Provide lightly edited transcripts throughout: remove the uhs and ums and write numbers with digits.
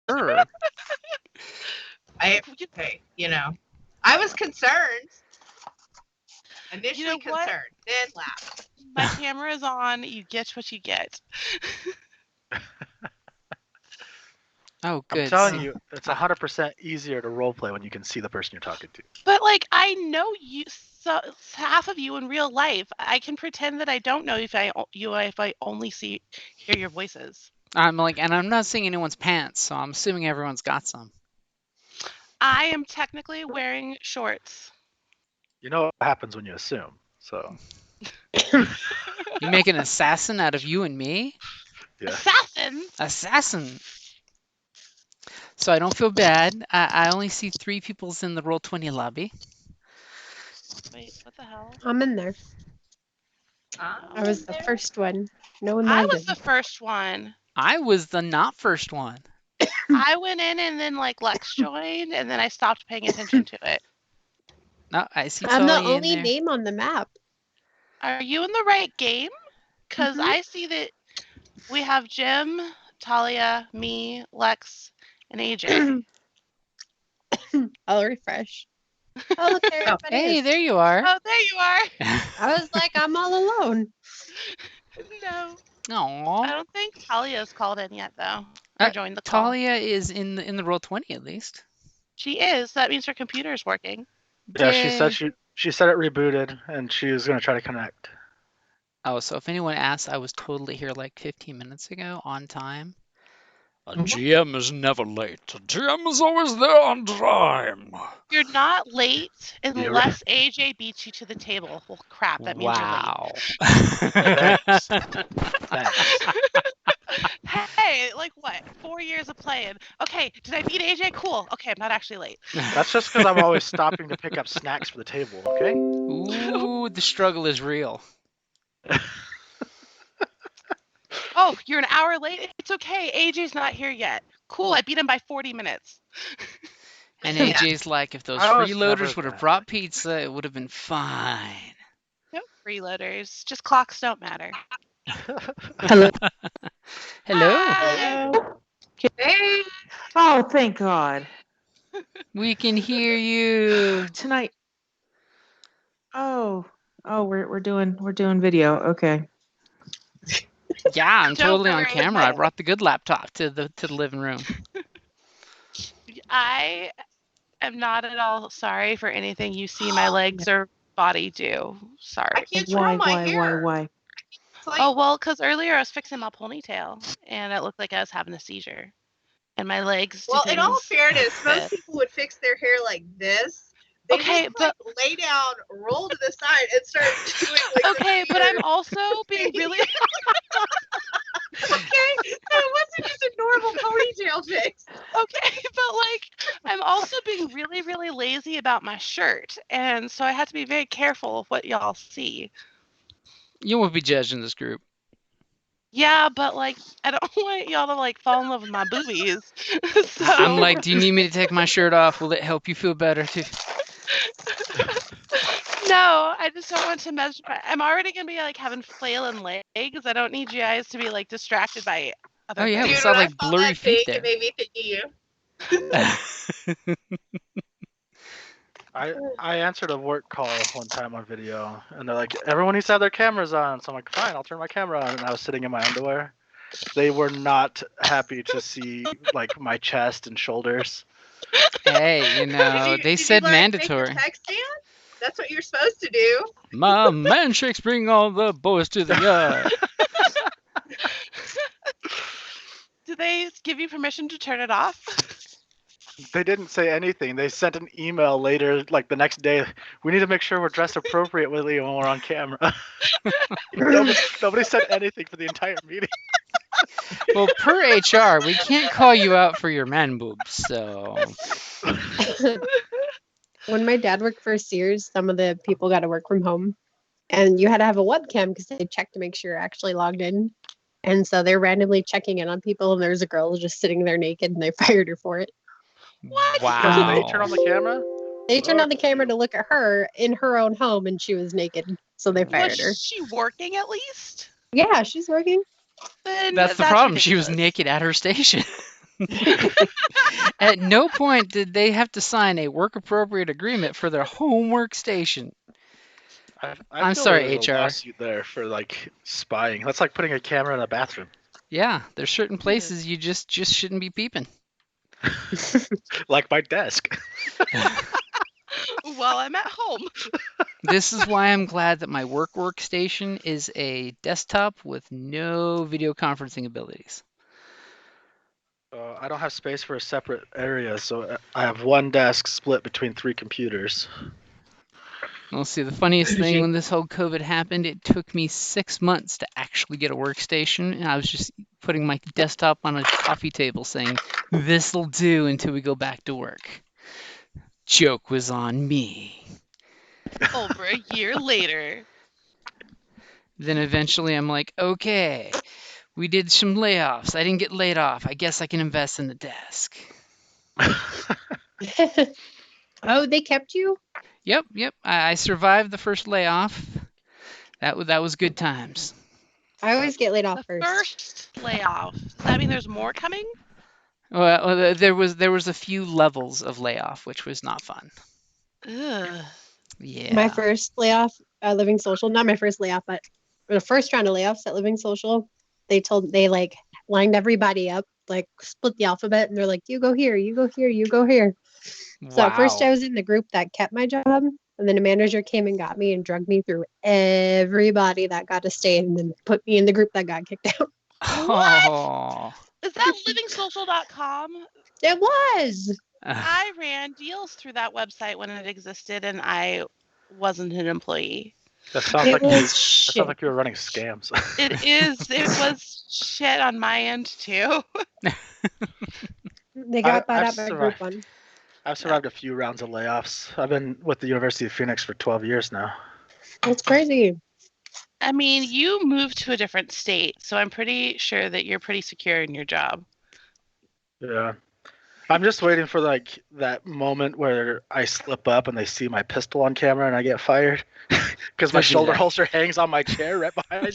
Sure. I was concerned. Initially You know what? concerned, then laughed. My camera is on. You get what you get. Oh, good. I'm telling you, it's 100% easier to roleplay when you can see the person you're talking to. But like, I know you, so half of you in real life. I can pretend that I don't know if I only hear your voices. I'm like, and I'm not seeing anyone's pants, so I'm assuming everyone's got some. I am technically wearing shorts. You know what happens when you assume, so. You make an assassin out of you and me? Yeah. Assassin. So I don't feel bad. I only see 3 people's in the Roll20 lobby. Wait, what the hell? I'm in there. I was the first one. No one I landed. was the first one. I was the not first one. I went in and then like Lex joined, and then I stopped paying attention to it. No, I see I'm the Talia in only there. name on the map. Are you in the right game? Because I see that we have Jim, Talia, me, Lex, and AJ. I'll refresh. Oh, look, there everybody Hey, is. there you are. Oh, there you are. I was like, I'm all alone. No. I Aw. don't think Talia's called in yet, though. Or joined the call. Talia is in the Roll20 at least. She is. That means her computer's working. Yeah, Yay. she said it rebooted, and she was going to try to connect. Oh, so if anyone asks, I was totally here like 15 minutes ago on time. A GM is never late. A GM is always there on time. You're not late unless AJ beats you to the table. Well, crap, that means Wow. Thanks. Hey, like what? 4 years of playing. Okay, did I beat AJ? Cool. Okay, I'm not actually late. That's just because I'm always stopping to pick up snacks for the table, okay? Ooh, the struggle is real. Oh, you're an hour late? It's okay. AJ's not here yet. Cool, I beat him by 40 minutes. And AJ's like, if those freeloaders would have brought pizza, it would have been fine. No freeloaders. Just clocks don't matter. Hello. Hello. Hi. Hey. Oh, thank God. We can hear you. Tonight. Oh, we're doing video. Okay. Yeah, I'm Don't totally on worry. camera. I brought the good laptop to the living room. I am not at all sorry for anything you see my legs or body do. Sorry. I can't twirl my hair. Why? Like, Oh, well, because earlier I was fixing my ponytail, and it looked like I was having a seizure. And my legs... Well, in all fairness, most people would fix their hair like this. They Okay, just, like, lay down, roll to the side, and start doing like okay, but I'm also being really... Okay, that wasn't just a normal ponytail fix. Okay, but like, I'm also being really, really lazy about my shirt, and so I have to be very careful of what y'all see. You won't be judged in this group. Yeah, but like, I don't want y'all to like fall in love with my boobies. So... I'm like, do you need me to take my shirt off? Will it help you feel better too? No, I just don't want to measure. I'm already gonna be like having flailing legs. I don't need you guys to be like distracted by other Oh yeah, we things. saw like blurry feet there. It made me think of you. I answered a work call one time on video, and they're like, everyone needs to have their cameras on. So I'm like, fine, I'll turn my camera on. And I was sitting in my underwear. They were not happy to see like my chest and shoulders. Hey, you know, they said mandatory. Make the text stand? That's what you're supposed to do. My manshakes bring all the boys to the yard. Did they give you permission to turn it off? They didn't say anything. They sent an email later, like the next day. We need to make sure we're dressed appropriately when we're on camera. Nobody said anything for the entire meeting. Well, per HR, we can't call you out for your man boobs, so... When my dad worked for Sears, some of the people got to work from home. And you had to have a webcam because they checked to make sure you're actually logged in. And so they're randomly checking in on people, and there's a girl just sitting there naked, and they fired her for it. What? Wow. They turn on the camera? They turned on the camera to look at her in her own home, and she was naked. So they fired her. Was she working at least? Yeah, she's working. Then That's the problem. ridiculous. She was naked at her station. At no point did they have to sign a work-appropriate agreement for their home workstation. I I'm feel sorry, there's a HR. lawsuit there for like spying. That's like putting a camera in a bathroom. Yeah, there's certain places you just shouldn't be peeping. Like my desk. While I'm at home. This is why I'm glad that my workstation is a desktop with no video conferencing abilities. I don't have space for a separate area, so I have one desk split between 3 computers. Well, see, the funniest thing when this whole COVID happened, it took me 6 months to actually get a workstation, and I was just putting my desktop on a coffee table saying, this'll do until we go back to work. Joke was on me. Over a year later. Then eventually I'm like, okay, we did some layoffs. I didn't get laid off. I guess I can invest in the desk. Oh, they kept you? Yep. I survived the first layoff. That was good times. I always get laid off The first. first layoff. Does that mean there's more coming? Well, there was a few levels of layoff, which was not fun. Ugh. Yeah. My first layoff at Living Social, not my first layoff, but the first round of layoffs at Living Social, they like lined everybody up, like split the alphabet, and they're like, you go here, you go here, you go here. So at first I Wow. was in the group that kept my job, and then a manager came and got me and drugged me through everybody that got to stay and then put me in the group that got kicked out. Oh. Is that livingsocial.com? It was. I ran deals through that website when it existed, and I wasn't an employee. That sounds It like you. was That shit. sounds like you were running scams. It was shit on my end too. They got bought I've out by survived. Group 1. I've survived a few rounds of layoffs. I've been with the University of Phoenix for 12 years now. That's crazy. I mean, you moved to a different state, so I'm pretty sure that you're pretty secure in your job. Yeah. I'm just waiting for like that moment where I slip up and they see my pistol on camera and I get fired because my Don't do shoulder that. holster hangs on my chair right behind me.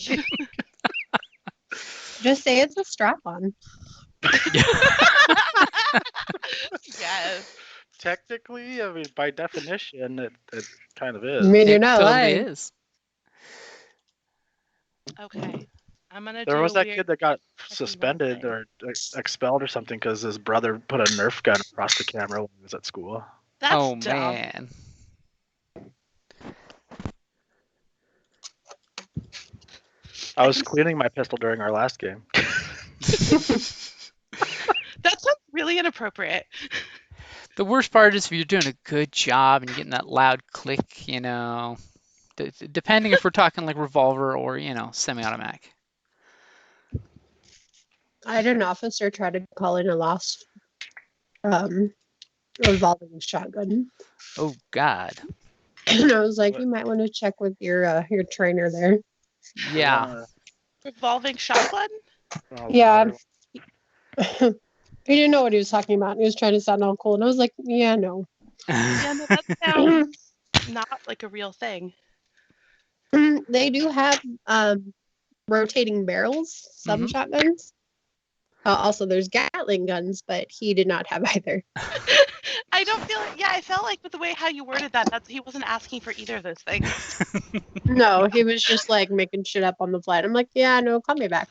Just say it's a strap on. Yes. Technically, I mean, by definition, it kind of I is. mean, you're It not totally lying. is. Okay. I'm gonna There do was a that weird kid that got techie suspended role or expelled or something because his brother put a Nerf gun across the camera when he was at school. That's Oh dumb. man. I was cleaning my pistol during our last game. That sounds really inappropriate. The worst part is if you're doing a good job and you're getting that loud click, you know, depending if we're talking like revolver or, you know, semi-automatic. I had an officer try to call in a lost revolving shotgun. Oh God. And I was like, you might want to check with your trainer there. Yeah. Revolving shotgun? Yeah. He didn't know what he was talking about. He was trying to sound all cool. And I was like, yeah, no. Yeah, no, that sounds not like a real thing. They do have rotating barrels, some shotguns. Also, there's Gatling guns, but he did not have either. I don't feel like, I felt like with the way how you worded that he wasn't asking for either of those things. No, he was just like making shit up on the flight. I'm like, yeah, no, call me back.